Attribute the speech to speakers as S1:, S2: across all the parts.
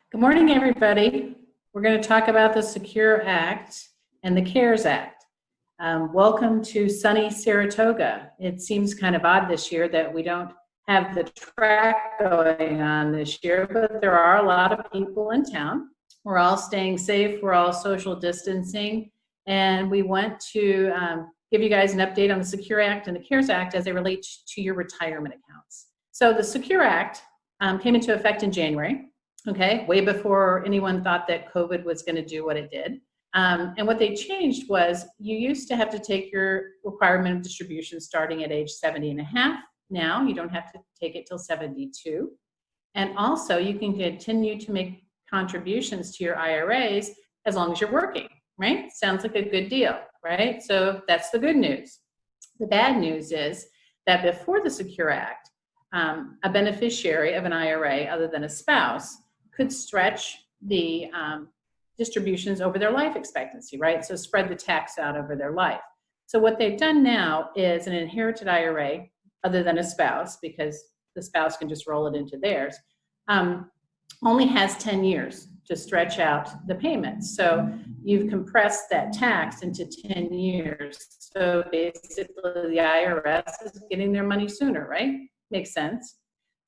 S1: Good morning, everybody. We're going to talk about the Secure Act and the CARES Act. Welcome to sunny Saratoga. It seems kind of odd this year that we don't have the track going on this year, but there are a lot of people in town. We're all staying safe. We're all social distancing. And we want to give you guys an update on the Secure Act and the CARES Act as they relate to your retirement accounts. So the Secure Act came into effect in January. Okay, way before anyone thought that COVID was going to do what it did. And what they changed was you used to have to take your requirement of distribution starting at age 70 and a half. Now you don't have to take it till 72. And also you can continue to make contributions to your IRAs as long as you're working, right? Sounds like a good deal, right? So that's the good news. The bad news is that before the Secure Act, a beneficiary of an IRA other than a spouse could stretch the distributions over their life expectancy, right? So spread the tax out over their life. So what they've done now is an inherited IRA, other than a spouse, because the spouse can just roll it into theirs, only has 10 years to stretch out the payments. So you've compressed that tax into 10 years. So basically the IRS is getting their money sooner, right? Makes sense.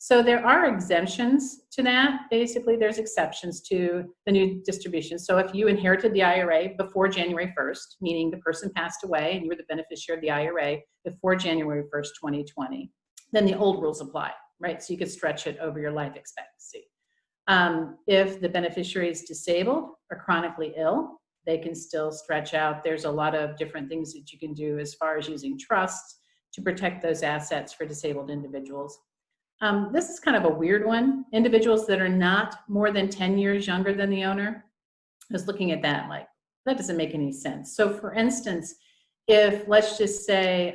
S1: So there are exemptions to that. Basically, there's exceptions to the new distribution. So if you inherited the IRA before January 1st, meaning the person passed away and you were the beneficiary of the IRA before January 1st, 2020, then the old rules apply, right? So you could stretch it over your life expectancy. If the beneficiary is disabled or chronically ill, they can still stretch out. There's a lot of different things that you can do as far as using trusts to protect those assets for disabled individuals. This is kind of a weird one. Individuals that are not more than 10 years younger than the owner. I was looking at that like, that doesn't make any sense. So for instance, if let's just say,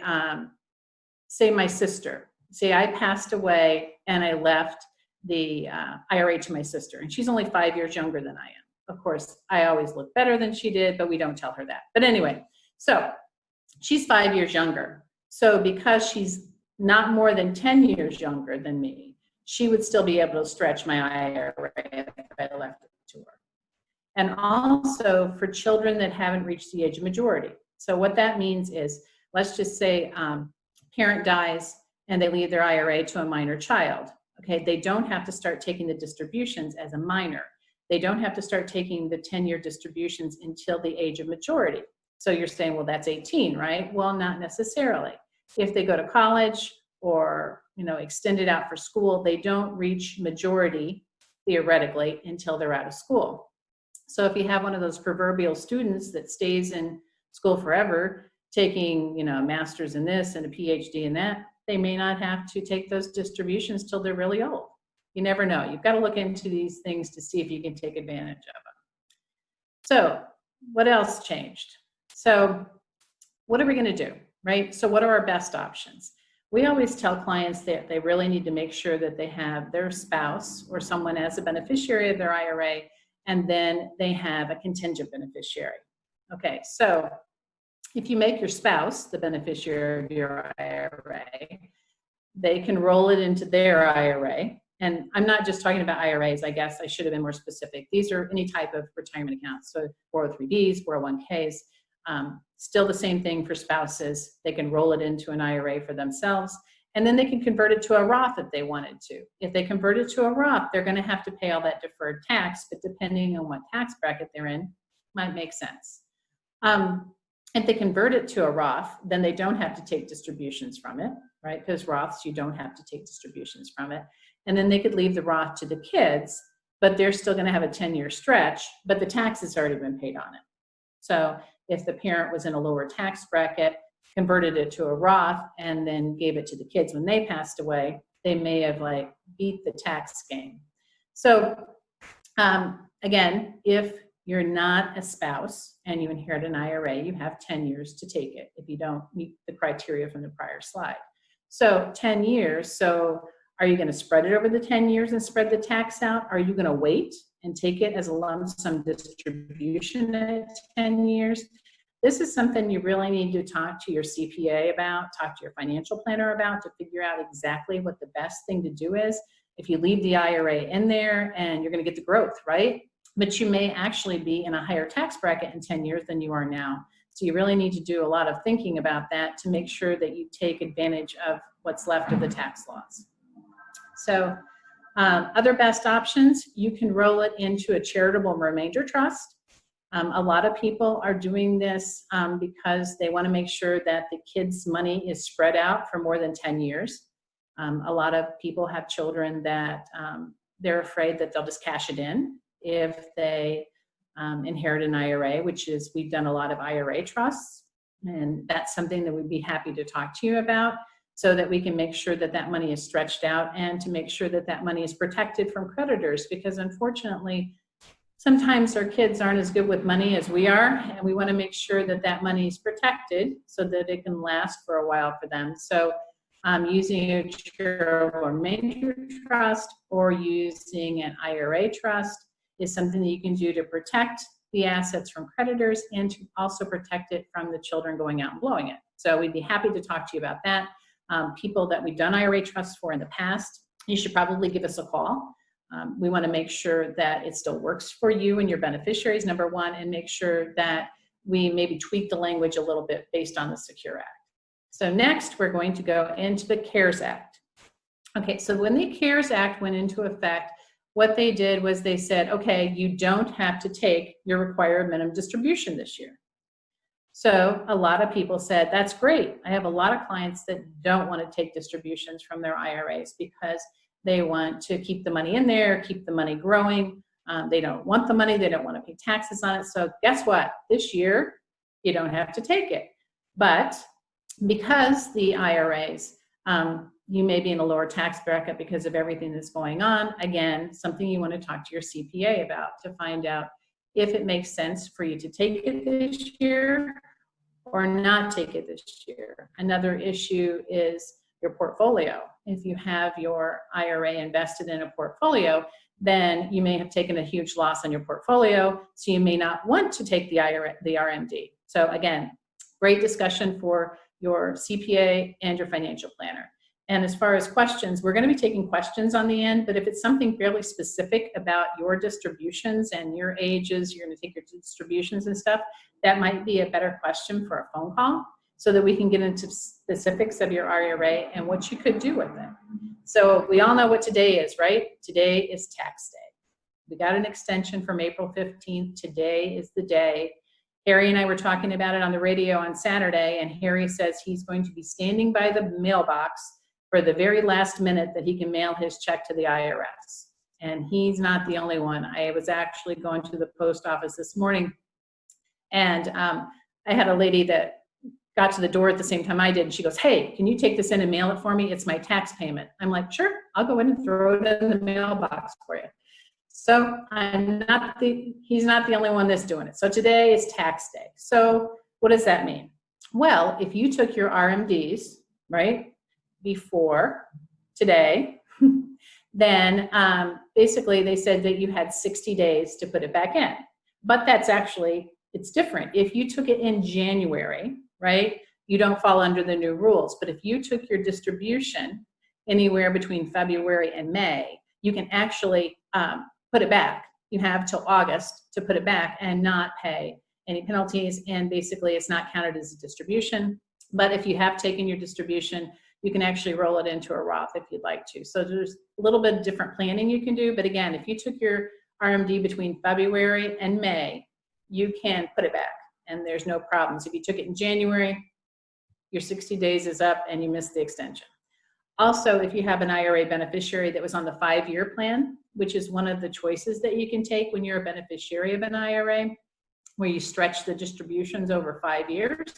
S1: say my sister, say I passed away and I left the IRA to my sister and she's only 5 years younger than I am. Of course, I always look better than she did, but we don't tell her that. But anyway, so she's 5 years younger. So because she's not more than 10 years younger than me, she would still be able to stretch my IRA if I left it to her. And also for children that haven't reached the age of majority. So what that means is, let's just say parent dies and they leave their IRA to a minor child. Okay, they don't have to start taking the distributions as a minor. They don't have to start taking the 10-year distributions until the age of majority. So you're saying, well, that's 18, right? Well, not necessarily. If they go to college or, extend it out for school, they don't reach majority theoretically until they're out of school. So if you have one of those proverbial students that stays in school forever, taking, a master's in this and a PhD in that, they may not have to take those distributions till they're really old. You never know. You've got to look into these things to see if you can take advantage of them. So what else changed? So what are we going to do? Right? So what are our best options? We always tell clients that they really need to make sure that they have their spouse or someone as a beneficiary of their IRA, and then they have a contingent beneficiary. Okay, so if you make your spouse the beneficiary of your IRA, they can roll it into their IRA. And I'm not just talking about IRAs, I guess I should have been more specific. These are any type of retirement accounts, so 403Bs, 401Ks. Still the same thing for spouses. They can roll it into an IRA for themselves, and then they can convert it to a Roth if they wanted to. If they convert it to a Roth, they're going to have to pay all that deferred tax, but depending on what tax bracket they're in, might make sense. If they convert it to a Roth, then they don't have to take distributions from it, right? Because Roths, you don't have to take distributions from it. And then they could leave the Roth to the kids, but they're still going to have a 10-year stretch, but the tax has already been paid on it. So if the parent was in a lower tax bracket, converted it to a Roth, and then gave it to the kids when they passed away, they may have beat the tax game. So again, if you're not a spouse and you inherit an IRA, you have 10 years to take it if you don't meet the criteria from the prior slide. So 10 years, so are you going to spread it over the 10 years and spread the tax out? Are you going to wait and take it as a lump sum distribution at 10 years? This is something you really need to talk to your CPA about, talk to your financial planner about, to figure out exactly what the best thing to do is. if you leave the IRA in there, and you're going to get the growth, right? But you may actually be in a higher tax bracket in 10 years than you are now. So you really need to do a lot of thinking about that to make sure that you take advantage of what's left of the tax laws. So other best options, you can roll it into a charitable remainder trust. A lot of people are doing this because they want to make sure that the kids' money is spread out for more than 10 years. A lot of people have children that they're afraid that they'll just cash it in if they inherit an IRA, which is, we've done a lot of IRA trusts, and that's something that we'd be happy to talk to you about, so that we can make sure that that money is stretched out, and to make sure that that money is protected from creditors, because unfortunately, sometimes our kids aren't as good with money as we are, and we want to make sure that that money is protected so that it can last for a while for them. So using a charitable remainder trust or using an IRA trust is something that you can do to protect the assets from creditors, and to also protect it from the children going out and blowing it. So we'd be happy to talk to you about that. People that we've done IRA trusts for in the past, you should probably give us a call. We want to make sure that it still works for you and your beneficiaries, number one, and make sure that we maybe tweak the language a little bit based on the Secure Act. So next, we're going to go into the CARES Act. Okay, so when the CARES Act went into effect, what they did was they said, okay, you don't have to take your required minimum distribution this year. So a lot of people said, that's great. I have a lot of clients that don't want to take distributions from their IRAs because they want to keep the money in there, keep the money growing. They don't want the money. They don't want to pay taxes on it. So guess what? This year, you don't have to take it. But because the IRAs, you may be in a lower tax bracket because of everything that's going on. Again, something you want to talk to your CPA about to find out if it makes sense for you to take it this year or not take it this year. Another issue is your portfolio. If you have your IRA invested in a portfolio, then you may have taken a huge loss on your portfolio, so you may not want to take the RMD. So again, great discussion for your CPA and your financial planner. And as far as questions, we're going to be taking questions on the end, but if it's something fairly specific about your distributions and your ages, you're going to take your distributions and stuff, that might be a better question for a phone call so that we can get into specifics of your IRA and what you could do with it. So we all know what today is, right? Today is tax day. We got an extension from April 15th. Today is the day. Harry and I were talking about it on the radio on Saturday, and Harry says he's going to be standing by the mailbox for the very last minute that he can mail his check to the IRS. And he's not the only one. I was actually going to the post office this morning, and I had a lady that got to the door at the same time I did, and she goes, hey, can you take this in and mail it for me? It's my tax payment. I'm like, sure, I'll go in and throw it in the mailbox for you. So he's not the only one that's doing it. So today is tax day. So what does that mean? Well, if you took your RMDs, right, before today, then basically they said that you had 60 days to put it back in. But that's actually, it's different. If you took it in January, right, you don't fall under the new rules. But if you took your distribution anywhere between February and May, you can actually put it back. You have till August to put it back and not pay any penalties. And basically it's not counted as a distribution. But if you have taken your distribution, you can actually roll it into a Roth if you'd like to. So there's a little bit of different planning you can do. But again, if you took your RMD between February and May, you can put it back and there's no problems. If you took it in January, your 60 days is up and you missed the extension. Also, if you have an IRA beneficiary that was on the 5-year plan, which is one of the choices that you can take when you're a beneficiary of an IRA, where you stretch the distributions over 5 years.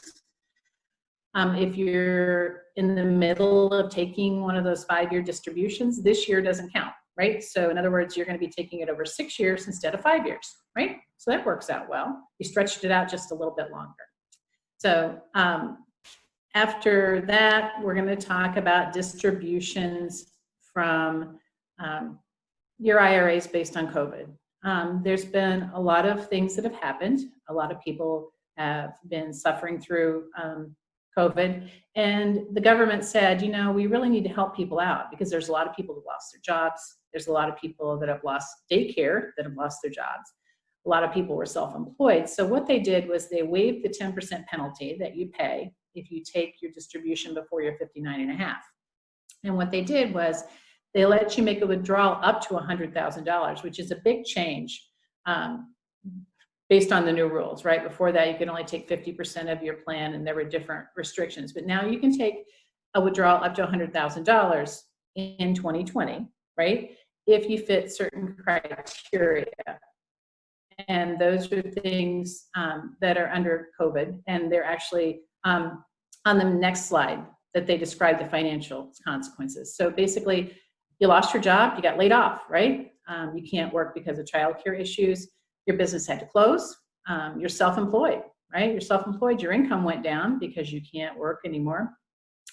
S1: If you're in the middle of taking one of those 5-year distributions, this year doesn't count, right? So in other words, you're going to be taking it over 6 years instead of 5 years, right? So that works out well. You stretched it out just a little bit longer. So after that, we're going to talk about distributions from your IRAs based on COVID. There's been a lot of things that have happened. A lot of people have been suffering through COVID. And the government said, you know, we really need to help people out because there's a lot of people that lost their jobs. There's a lot of people that have lost daycare that have lost their jobs. A lot of people were self-employed. So what they did was they waived the 10% penalty that you pay if you take your distribution before you're 59 and a half. And what they did was they let you make a withdrawal up to $100,000, which is a big change based on the new rules, right? Before that, you could only take 50% of your plan and there were different restrictions. But now you can take a withdrawal up to $100,000 in 2020, right? If you fit certain criteria. And those are things that are under COVID, and they're actually on the next slide that they describe the financial consequences. So basically, you lost your job, you got laid off, right? You can't work because of childcare issues. Your business had to close. You're self-employed, right? You're self-employed, your income went down because you can't work anymore.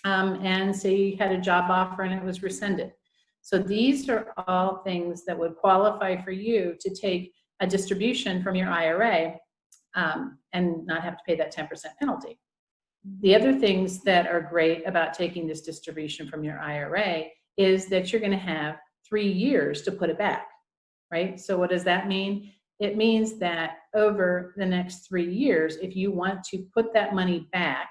S1: And say you had a job offer and it was rescinded. So these are all things that would qualify for you to take a distribution from your IRA and not have to pay that 10% penalty. The other things that are great about taking this distribution from your IRA is that you're going to have 3 years to put it back, right? So what does that mean? It means that over the next 3 years, if you want to put that money back,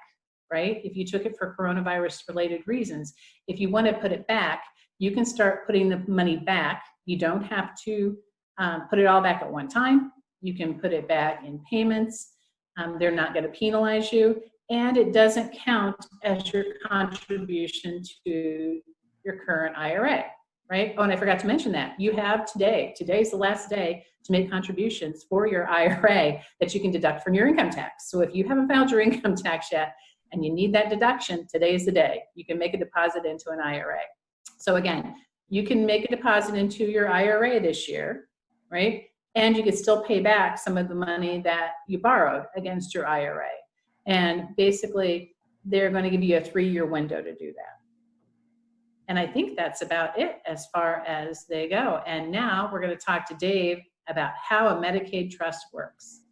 S1: right? If you took it for coronavirus related reasons, if you want to put it back, you can start putting the money back. You don't have to put it all back at one time. You can put it back in payments. They're not going to penalize you. And it doesn't count as your contribution to your current IRA, right? Oh, and I forgot to mention that. You have today's the last day to make contributions for your IRA that you can deduct from your income tax. So if you haven't filed your income tax yet and you need that deduction, today's the day. You can make a deposit into an IRA. So again, you can make a deposit into your IRA this year, right? And you can still pay back some of the money that you borrowed against your IRA. And basically, they're going to give you a 3-year window to do that. And I think that's about it as far as they go. And now we're going to talk to Dave about how a Medicaid trust works.